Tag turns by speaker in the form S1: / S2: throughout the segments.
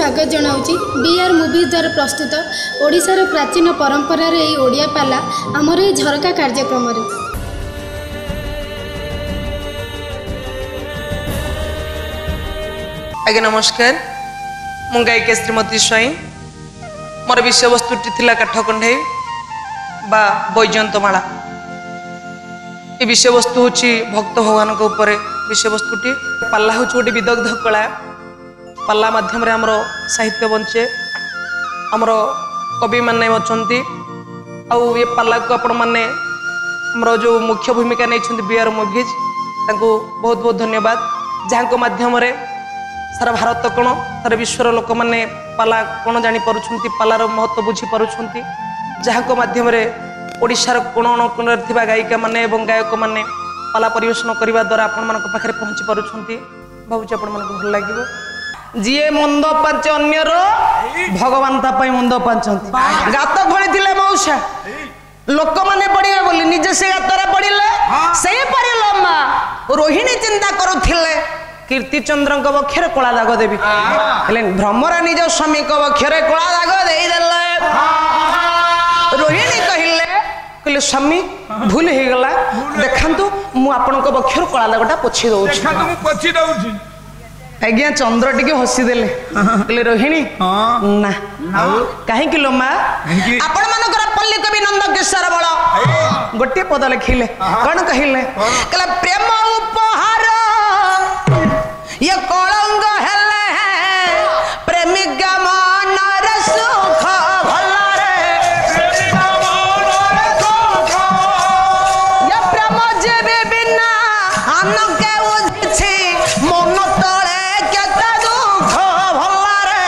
S1: स्वागत जनाऊँगी B R movies द्वारा प्रस्तुत ओडिशार प्राचीन परंपरार यही ओडिया पाला आमर ये झरका कार्यक्रम।
S2: आज्ञा नमस्कार, मु गायिका श्रीमती स्वाई। मोर विषय वस्तुटी थिला काठकंडे बा बैजयंतमाला। ये विषय वस्तु हूँ भक्त भगवान उपर विषय वस्तुटी। पाला हूँ गोटे विदग्ध कला। पाला माध्यम आमर साहित्य बंचे, आमर कवि माने अच्छी। ये पाला को आपण मैंने आमर जो मुख्य भूमिका नहीं बीआर मूवीज तांको बहुत बहुत धन्यवाद। जहाँ माध्यम सारा भारत कौन सारा विश्वर लोक मैंने पाला कौन जापर पालार महत्व बुझीपार। जहाँ माध्यम ओडिशार कोण अनुकोण गायिका माने गायक माने पाला परिवेशन करने द्वारा आपण पाखे पहुँची पार्टी। भावुँ आपण मन भल लगे। जीए मंद पांच अन्यर भगवान तापाई मंद पांचंती। गात खड़ी मौसा लोक मैंने पड़े बोली निजे से गातर पड़े से पड़मा रोहिणी चिंता करुले कीर्ति चंद्र बक्षर कला दाग देवी भ्रमरा निज स्वामी बक्षर कला दाग देदेले। रोहिणी कहले स्वामी भूल हो गला देखु मु आपण बक्षर कला दागटा पोछि दउछि। आज्ञा चंद्र टी हसीदेले कहले रोहिणी ना कहीं लो माँ आपण मानकर पल्ली कवि नंद किशोर बल गोटे पद लिखिले कौन कहले कहले प्रेम उपहार ये कलंक हेले प्रेमिका मनर सुख भलरे ये प्रेम जेबे बिना अन्न के उछि मन तले केते दुख भलरे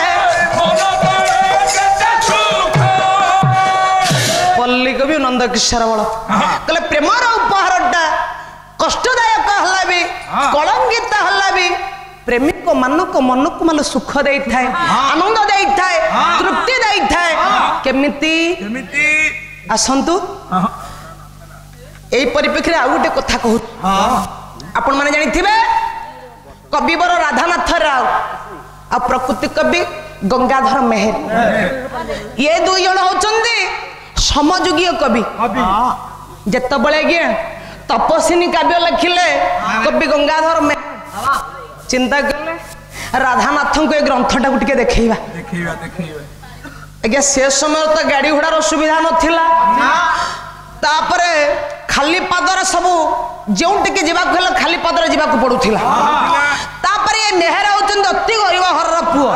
S2: पल्ली कवि नंद किशोर बल कहले प्रेमर उपहारटा कष्टदायक हला भी कलंकित हला भी प्रेमिक मन को माल सुख दे थाए आनंद दे थाए तृप्ति दे थाए केमिति आसंतु एई परिप्रेक्षी आ गोटे कथा कहू आपण माने जानि थिबे कविवर राधानाथ राव आ प्रकृति कवि गंगाधर मेहर ये दुई जण होचंदी समजुगीय कवि। जेतबळे गे तपस्विनी काव्य लिखिले कवि गंगाधर मेहर चिंता कले राधानाथ को ये ग्रंथटा को देखा आज्ञा से समय तो गाड़ी घोड़ार सुविधा नाला तापरे खाली पादर सबू जो जावाक खाली पादर जावाक पड़ूला। तापरे ये मेहर होती अति गरीब घर पुओ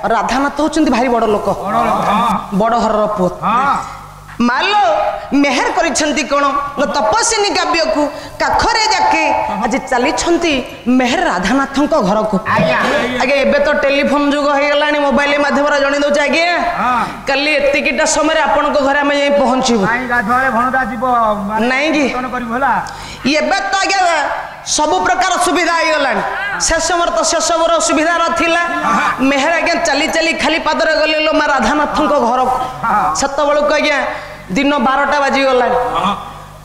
S2: राधानाथ होती भारी बड़ लोक बड़ घर पुओ मालो मेहर करिछंती कोन तपस्विनी काव्य को काखरे जाके आज चली मेहर राधानाथ घर को। आगे एबे तो टेलीफोन युग हो गलानी मोबाइल माध्यम जणी दो आज्ञा कली एतिकीटा समय आपण को घर आम जाई पहुंचीबू नहीं कि एबे तो आगे सब प्रकार सुविधा हो गलानी। से समय तो से सब सुविधा नथिला मेहर आज्ञा चली चली खाली पादरे गले लो मा राधानाथ घर को। सत बेलू आज्ञा दिन 12टा बाजी गला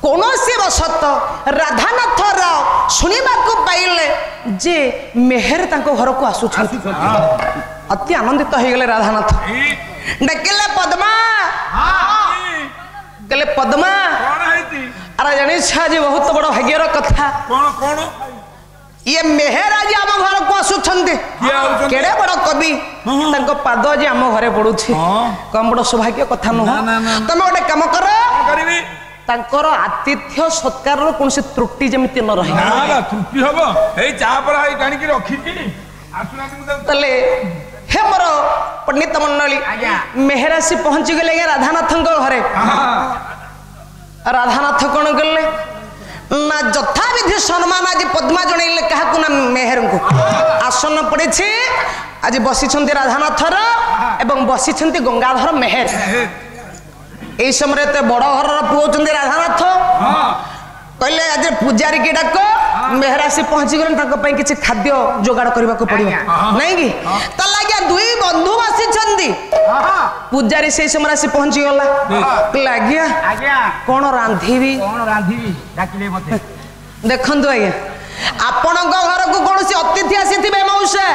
S2: कौन बसत राधानाथ राव शुणा पाइले जे मेहर घर को आसु अति आनंदित हो गले। राधानाथ डाकिले पद्मा कहले पद्मा अरे जानी आज बहुत बड़ भाग्यर कथा ये मेहर आज आम घर को आसुंटे केड़े बड़ कवि पाद आज आम घरे पड़ू कम बड़ सौभाग्य कथा नुह। तुम गोटे कम कर आतिथ्य सत्कार कौन त्रुटि जमी न रही हे मोर पंडित मंडली मेहर आसी पहुंची गले राधानाथ घरे। राधानाथ कौन कले ना जथा विधि सम्मान आज पद्मा जनइले क्या ना मेहर को आसन पड़े आज बसी राधानाथ एवं बसी गंगाधर मेहर। यही समय बड़ घर पुओ राधानाथ कहले आज पूजारी की डाक मेहर आसी पहुंची गले किसी खाद्य जोगाड़ करने को पड़ो नहीं कि लगे दुई बंधु आसी पूजारी से समय आसी पहुंची गला आज्ञा कौन रांधि देखु आज्ञा आपण घर को कौन अतिथि आसी मौसा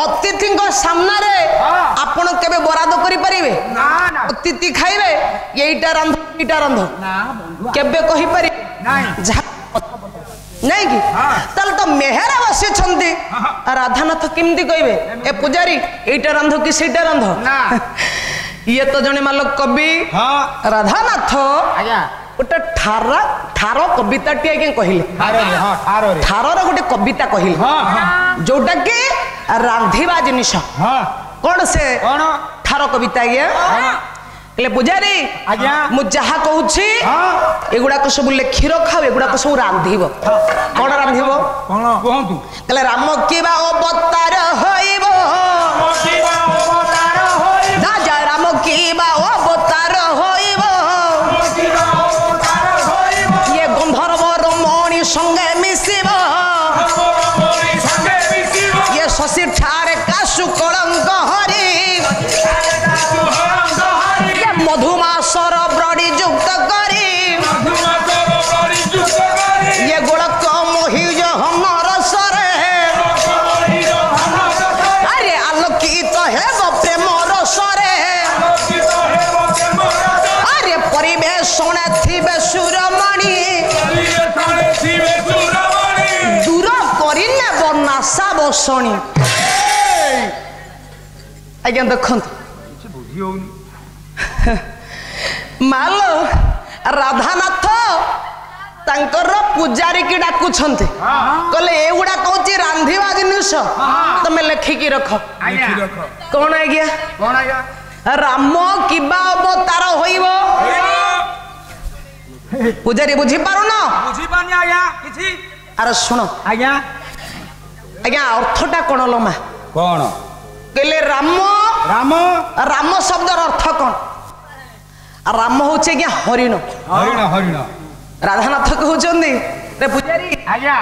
S2: अतिथि सामने आपण केबे बराद करि परिबे अतिथि खाइबे एटा रंध केबे कहि पारि नहीं कि तल तो मेहरा बसी छंती राधानाथ किमती कहबे ए पुजारी एटा रंध कि सेटा रंध ये तो जने मालक कवि राधानाथ गोटे ठार कविता टी आज्ञा कहले ठार गोटे कविता कहले जोटा कि रांधिबा जिनिस कौन से ठार कविता आज्ञा पुजारी मु जहा कहूची एगुड़ाक सब लेखी रखाओ एगुड़ाक सब रांधिब कौन रांधिब राम किबा अवतार होइब राजा राम किबा अवतार होइब ये गंधर्व रमणी संगे मिसिब ये शशि ठारे काशु कलंक हरि मधुमासर ब्रड़ी युक्त करी ये गोलक मोहिज हमर सरे अरे आलोकित हेब प्रेम रसरे अरे परिवेशने थिबे सुरमणि दूर करिने बनासा बसणी आज्ञा देखंतु माल राधानाथ तांकर पुजारी की डाकुछंते कहले एगुडा कहूची रांधिबा जिनिस तमे लेखिकी रख कौन आज्ञा राम किबा अवतार होइबो पुजारी बुझी पारुन
S3: बुझी पानी आज्ञा किछि
S2: अरे सुनो
S3: आज्ञा
S2: आज्ञा अर्थटा कोन लोमा
S3: कोन
S2: कहले राम
S3: राम
S2: राम शब्दर अर्थ कौन राम होचे क्या हरिण
S3: हरिण हरिण
S2: राधानाथ कहउचंदी रे पुजारी
S3: आज्ञा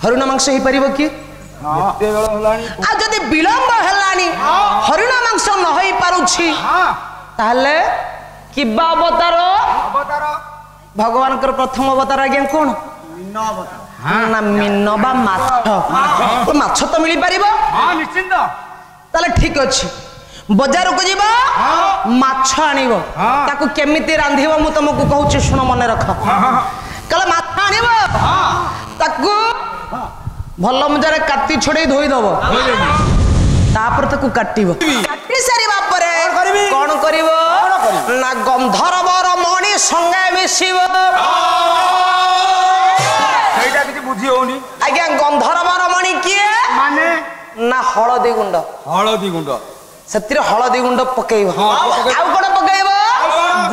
S2: हरिण मांस हे परिबो कि
S3: एते बेळ हलानी
S2: आ जदी विलंब हलानी हरिण मांस न होई पारुछि ताले किबा अवतार भगवान कर प्रथम अवतार आज्ञा कोन
S3: मीन अवतार
S2: ना मीन बा माछ माछ तो मिली परिबो
S3: हां निश्चित
S2: ताले ठीक अछि बजार को जीवा माछ आनिबो ताकू केमिति रांधिबो मु तुमको कहूची सुन मन रख कल माछ आनिबो ताकू भल मजारे काटी छोड़े धोई दबो तापर ताकू काटिबो काटी सारी बापरे कोन करिवो ना गंधर्वर मणि संगे मिसिबो
S3: सेटा किछि बुझी होनी
S2: आज्ञा गंधर्वर मणि किए
S3: माने
S2: ना हळदी गुंड से हलदी गुंड पकईब आउ कौन पकईब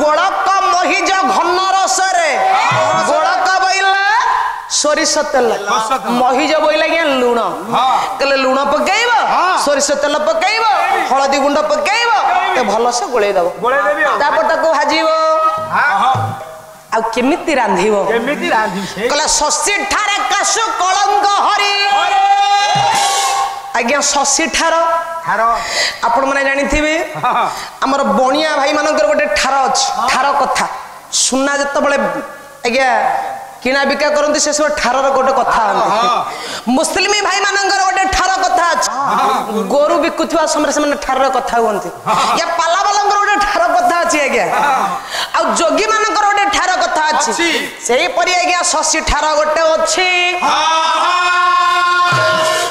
S2: गोलक मोहिज घन रसरे गोलक बोइला सोरिष तेल मोहिज बोइला क्या लुण कहले लुण पकईब सोरिष तेल पकईब हलदी गुंड पकईब भल से गोले दब भाजिब आ केमिति रांधिब कहले शशि ठारे काशु कलंक हरि आज्ञा शशि ठार आपण मैंने जानी आमर बणिया भाई मानकर गोटे ठार अच्छी ठार कथा सुना जिते बड़े आज्ञा किना बिका करती से सब ठार गोटे कथा मुस्लिम भाई मानकर गोटे ठार कथा अच्छी गोरु बिकुवा समय से ठार कथा हुंती या पाला वाला गोटे ठार कथा अच्छी आज्ञा आ जोगी मानकर गोटे ठार कथा अच्छी से परी आज्ञा शशि ठार गोटे अच्छी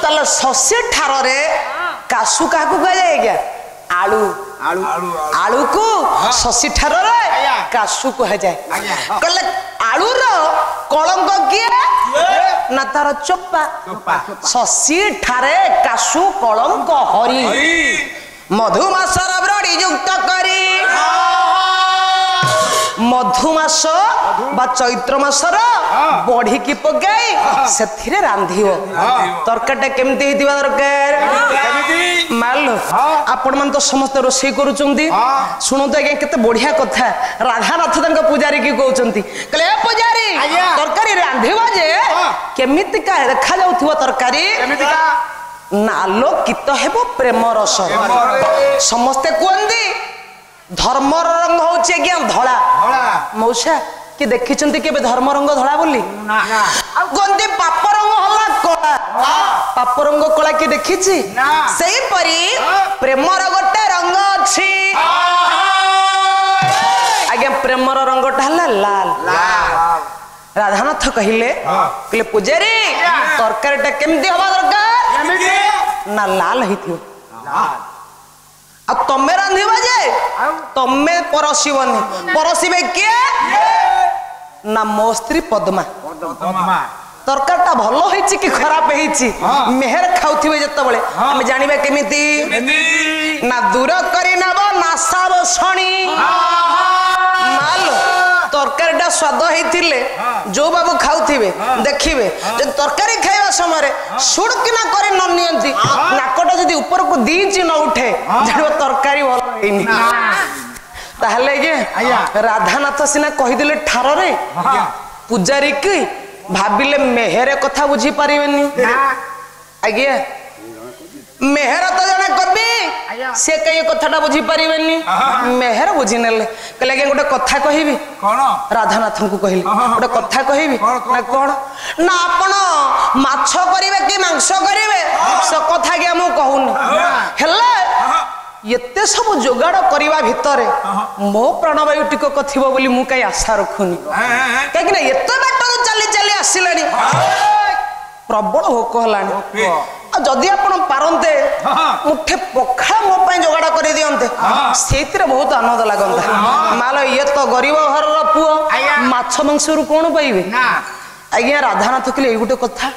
S2: तले शशि ठार रे काशु क्या कह जाए क्या आलू आलू आलू को शशि ठार रे काशु कह जाए कहले आलू रो कलंक किए ना तार चोपा शशि ठारे काशु कलंक हरि मधुमासर ब्रड़ी युक्त करी मधुमास बा चैत्र मासर बढ़ी की पकाई से रांधिव तरकारीटा केमती हेतिबा दरकार माल आपण मन तो समस्त रोषे करूचंती सुनतो आज्ञा केते बढ़िया कथा राधानाथ तंग पुजारी की कहउचंती कहले पुजारी तरकारी रांधिव जे केमिति का देखा जाउथबो तरकारी नालोकित हेबो प्रेम रस समस्ते कहंती धर्म रंग होचे आज्ञा धला मौसा कि देखिचंती केबे धर्म रंग धला बोली कहंती पाप रंग पाप रंग कला के देखिछि सेही परी प्रेमर गोटे रंग अछि आज्ञा प्रेमर रंगटा हला लाल राधानाथ कहले कहले पूजारी तरकारीटा केमती हवा दरकार ना लाल हिथियो आ तमे रांधिबा जे तमे परसिबनी परसिबे के ना मो स्त्री पद्मा तरकारीटा भलो होईछि कि खराब होईछि मेहर खाउथिबे जतबेले हम जानिबा केमिति ना दूर करी नब नासा बसणी मालो तरकारीटा स्वाद होइथिले जो बाबू खाउथिबे देखिबे जे तरकारी खाइबा समय सुड़किना करे न नियंती नाकटा जदी ऊपर को 2 इंच न उठे जानिबा तरकारी भलो होइनी ताहले के राधानाथ सिना कहि दिले ठार रे पूजारी की भाबिले मेहर कथा बुझी पारिबेनी आज्ञा मेहर तो जने कवि से कई कथाटा बुझी पारिबेनी मेहर बुझी नेले कहले के गोटे कथा कहिबी कोन राधानाथ को कहली गोटे कथा कहिबी ना कोन ना आपण माछ करिवे कि मांस करिवे से कथा के हम कहूनी हेले एते सब जोगाड़ करवा भितर मो प्राणवायु टिक कथिबो बोली मु कई आशा रखुनी कहीं ना एते बाट चली चली आसिलानी प्रबल भोक हलानी जदि आपण पारंते मुठे पखाळ मो पई जोगाड़ कर दियंते सेतिरे बहुत आनंद लागंता मालो ये तो गरीब घर रो पुओ माछ मांस रु कोन पाइबे आज्ञा राधानाथ कहले एई गुटे कथा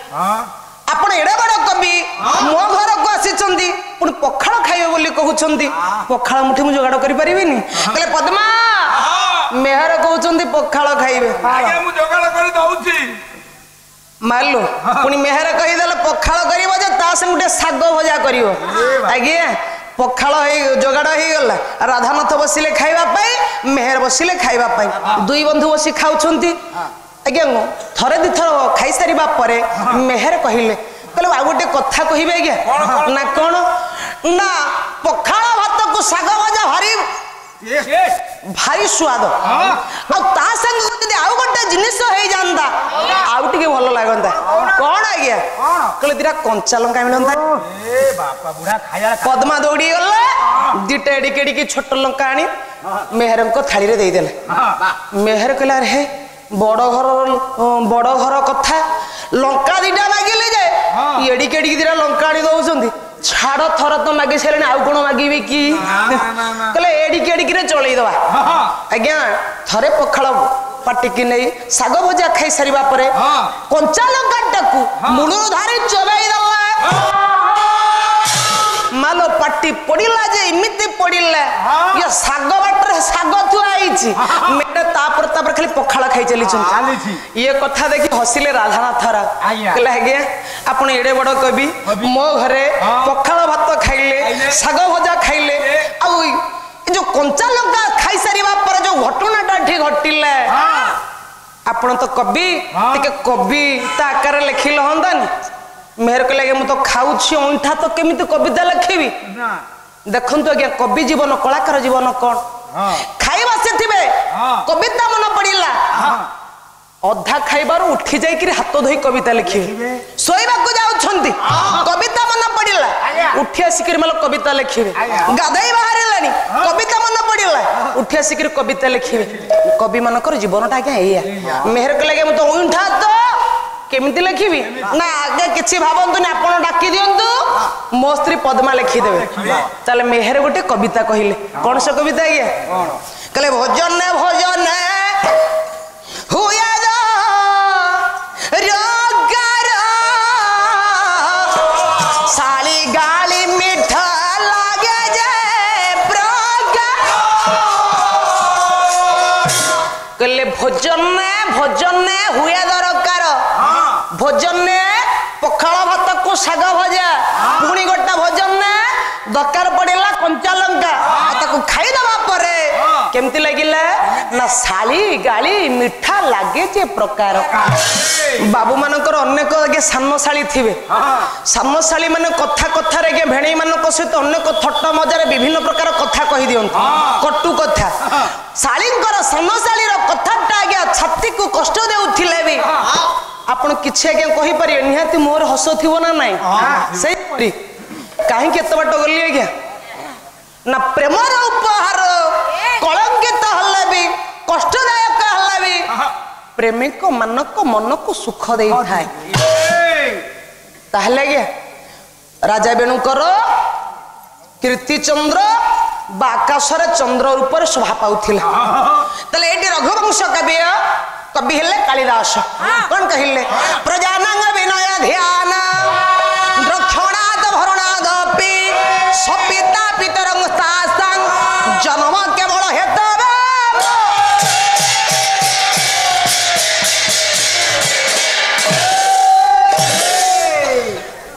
S2: आपण एडे बड़ कवि मो घर को आसी चंदी पुनी पखाळ खाइबे बोली कहउचंदी पखाळ मुठे मु जोगाड़ करि परिबिनी कहले पद्मा मेहर कहउचंदी पखाळ खाइबे
S3: आगे मु जोगाड़ करि दउची
S2: मारलो पुनी मेहर कहि देले पखाळ करिवो जे ता संग गुटे साग भजा करिवो आज्ञा पखाळ हे जोगाड़ हे गला राधानाथ बसिले खाइबा पई मेहर बसिले खाइबा पई दुई बंधु बसी खाउछंती आज्ञा थरे दि थर खाई सारिबा परे मेहर कहिले कहले आ गोटे कथा कहिबे आज्ञा ना कोन ना पखाळ भात को साग भजा भारी स्वाद ता संग जदि आउ गोटे जिनिस हे जानता आउ टिके भलो लागंता कोन आज्ञा कहले दिरा कंचा लंका मिलंता
S3: ए बापा बुढ़ा खाया
S2: पद्मा दौड़ी गले दिटे एडिकेडी की छोट लंका आनी मेहर को थाली रे देई देले मेहर कहला रे बड़ घर कथा लंका दीटा मागिले जे एडिकेडी की दिरा लंका आनी दउछंती छाड़ थर तो मागी सारे आउ कौन मागे कि कहले एडिकेडिक चलई दवा आज्ञा थरे पखाळ पाटिकी नहीं साग भजा खाई सारिबा परे कंचा लंका मूल धारी चबाई दला मालो पाटी पड़िला जे इमिति पड़िला ये साग बाटर साग थुआ आइछि मेटे तापर तापर खाली पखाळ खाई चली ये कथा देखि हसिले राधानाथ रा कहले आज्ञा आपण एडे बड़ कवि मो घरे पखाळ भात खाइले साग भजा खाइले आ जो कंचा लंका खाई सारिबा पर जो घटनाटा ठीक घटिले आपण तो कवि टिके कविता आकार लिखिल हंदानी मेहर के लगे मु तो खाउछि अंठा तो केमिति कविता लिखिबी देखंतु आज्ञा कवि जीवन कलाकार जीवन कोन खाइबा से थिबे कविता मन पड़िला अधा खाइबार उठी जाई कि हाथ धोई कविता लिखिबे सोइबा को जाउछंती कविता मन पड़िला उठी आसिक मतलब कविता लिखिबे गाधई बाहरलानी कविता मन पड़िला उठी आसिक कविता लिखिबे कवि मानकर जीवनटा आज्ञा एया मेहर के लगे मु तो उंठा तो केमिति लिखिबी ना आगे किछि भाबंतु ना आपण डाकी दियंतु मो स्त्री पद्मा लिखि देबे चले मेहर गोटे कविता कहिले कोन से कविता आज्ञा कहले भजन भजन हुया रोगार साली गाली मीठा लागे जे प्रगा कहले भजन भजन हुया दरकार भोजन पखाळ भात को साग भजा पुणी गोटा भोजन दरकार पड़ेला कंचा लंका ताको खाई दबा परे केमती लागिला ना साली गाली मीठा लागे जे प्रकार बाबू मानकर अनेक आगे सानशाली थिबे सानशाली माने कथा कथा रे के भेणी मानक सहित अनेक थट्ट मजारे विभिन्न प्रकार कथा कहि दियंत कटु कथा सालींकर सानशाली रो कथाटा आगे छाती को कष्ट देउथिले भी आपण किछि आगे कहि परियो निहाती मोर हस थिबो ना नाही सही परी काहे केते बाट गली आज्ञा ना प्रेमर उपहार कलंकित हल्ला भी कष्टदायक हल्ला भी प्रेमिक मानक मन को सुख दे थाए ताहले गे राजा बेणुकर कीर्ति चंद्र आकाशर चंद्र रूप शोभा पाउथिला तले एटी रघुवंश कवि हेले कालिदास कौन कहिले प्रजानंग विनय ध्यान द्रक्षणाद भरणादपि सपिता पितरं तासं जन्म केवल हेतवे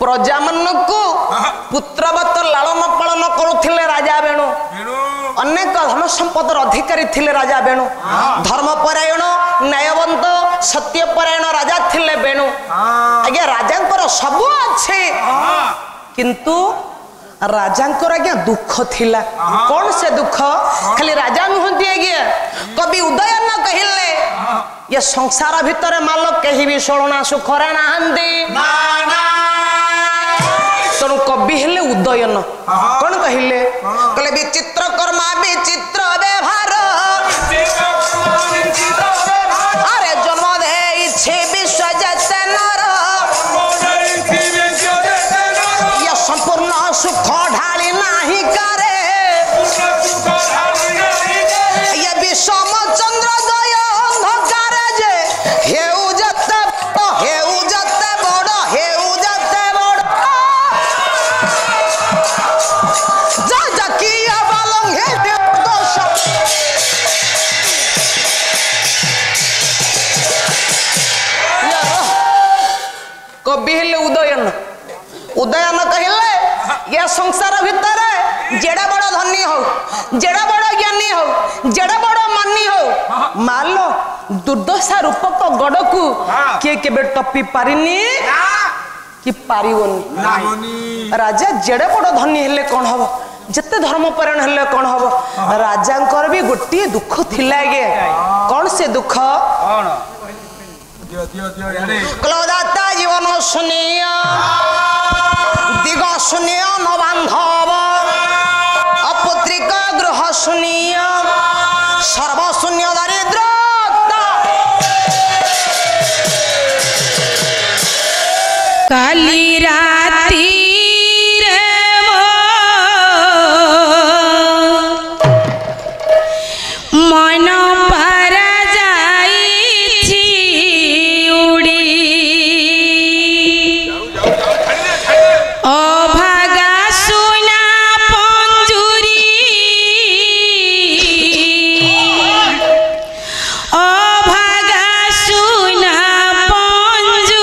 S2: प्रजा को पुत्रवत लालन पालन करुथिले राजा बेणु अनेक धन संपदर अधिकारी थिले राजा बेणु धर्मपरायण न्यायवंत सत्यपरायण राजा थिले बेणु आज्ञा राजांकर सबु अच्छे किंतु राजांकर आज्ञा दुख थिला कौन से दुख खाली राजा नुहंती आज्ञा कवि उदयन कहिले ये संसार भितर माल कहीं भी शोणा सुखरे नाहंती तेणु कवि हेले उदयन कौन कहिले कहले विचित्र कर्मा विचित्र व्यवहार अरे जन्म देइछे विश्व जैसे नर ये संपूर्ण सुख ढाली नाही करे ये विषम चंद्र दय अंधकार जे हेउ जते बड़ हेउ जते बड़ कवि हेले उदयन उदयन कहले ये संसार भितर जेड़ा बड़ धनी हो जेड़ा बड़ ज्ञानी हो जेड़ा बड़ मानी हो मालो दुर्दशा रूपक गड़ को किए केबे टपी पारिनी कि पारिबनी राजा जेड़ा बड़ धनी हेले कौन हबो जते धर्मपरायण हेले कौन हबो राजांकर भी गोटे दुख थिला गे कौन से दुख क्लोदाता जीवन सुनिया दिग सुनिया न बांधव अपुत्रिक गृह सुनिया सर्वशून्य दारिद्रता
S4: काली राती मन पारा जाइछि उड़ी अभागा सुना पंजुरी अभागा सुना पंजुरी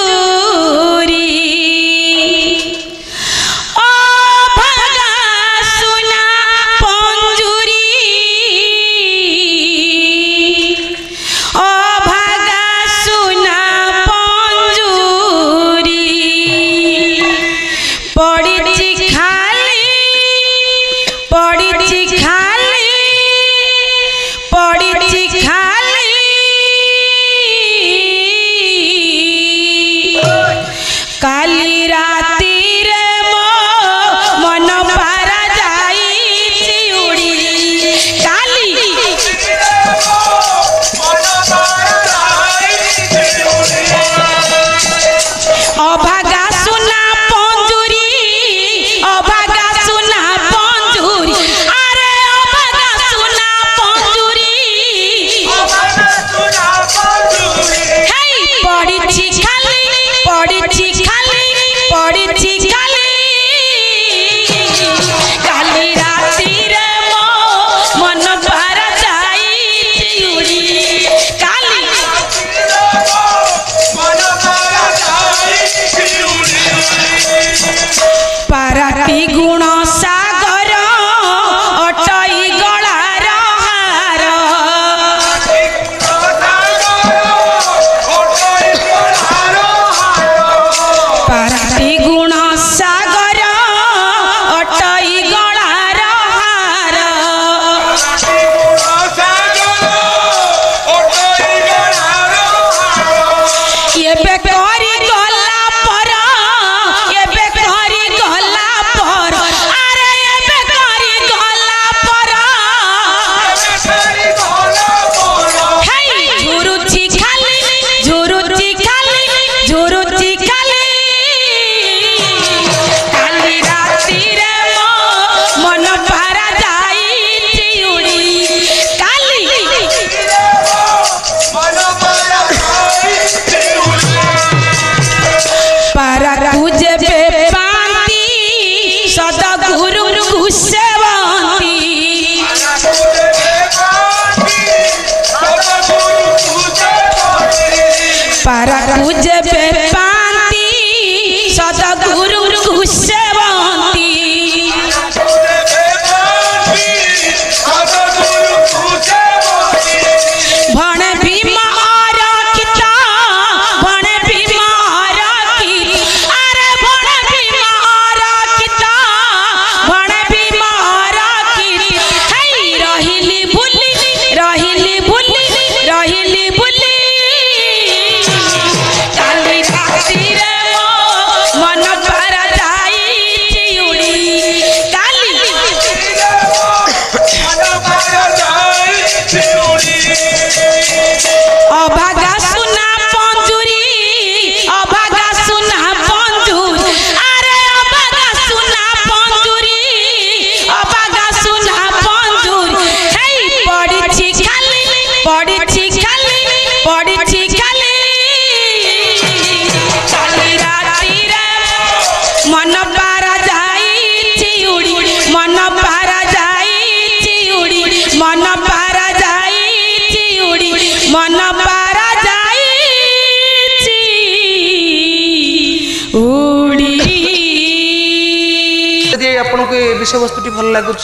S2: आपको ये विषय वस्तुटी भल लगुच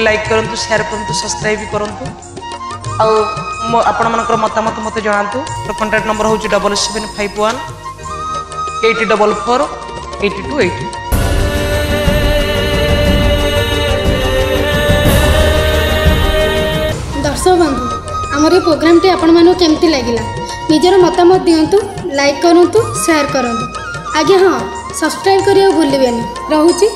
S2: लाइक करूँ शेयर करूँ सब्सक्राइब करूँ आपण मान मतामत मत जनातु तो कॉन्टैक्ट नंबर हूँ 7751 844 8280।
S1: दर्शक बंधु आमर ये प्रोग्राम टी आपण मानू केमती लगिला निजर मतामत दिंतु लाइक करूँ शेयर करूँ आज्ञा हाँ सब्सक्राइब करिया भूलिबेनी। रहुची।